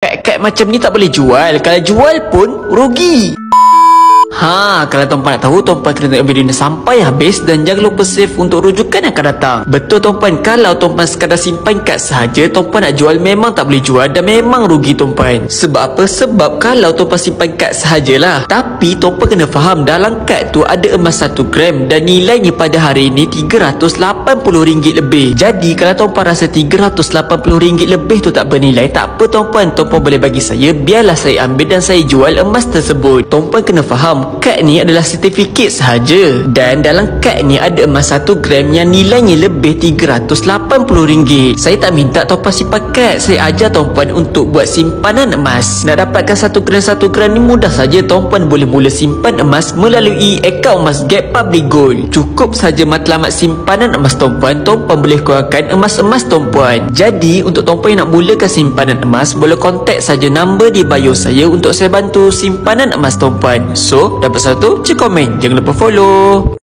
Kad-kad macam ni tak boleh jual. Kalau jual pun rugi. Kalau tuan-puan nak tahu, tuan-puan kena tengok video ni sampai habis dan jangan lupa save untuk rujukan yang akan datang. Betul tuan-puan, kalau tuan-puan sekadar simpan kad sahaja, tuan-puan nak jual memang tak boleh jual dan memang rugi tuan-puan. Sebab apa? Sebab kalau tuan-puan simpan kad sahajalah, tapi tuan-puan kena faham dalam kad tu ada emas 1 gram dan nilainya pada hari ini RM380 lebih. Jadi kalau tuan-puan rasa RM380 lebih tu tak bernilai, tak apa tuan-puan, tuan-puan boleh bagi saya, biarlah saya ambil dan saya jual emas tersebut. Tuan-puan kena faham, kad ni adalah sertifikat sahaja dan dalam kad ni ada emas 1 gram yang nilainya lebih RM380. Saya tak minta tuan-puan simpan kad, saya ajar tuan-puan untuk buat simpanan emas. Nak dapatkan 1 gram ni mudah saja. Tuan-puan boleh mula simpan emas melalui akaun Emas Gap Public Gold. Cukup saja matlamat simpanan emas tuan-puan, tuan-puan boleh keluarkan emas-emas tuan-puan. Jadi untuk tuan-puan yang nak mulakan simpanan emas, boleh kontak saja nombor di bio saya untuk saya bantu simpanan emas tuan-puan. So dapat satu, cek komen, jangan lupa follow.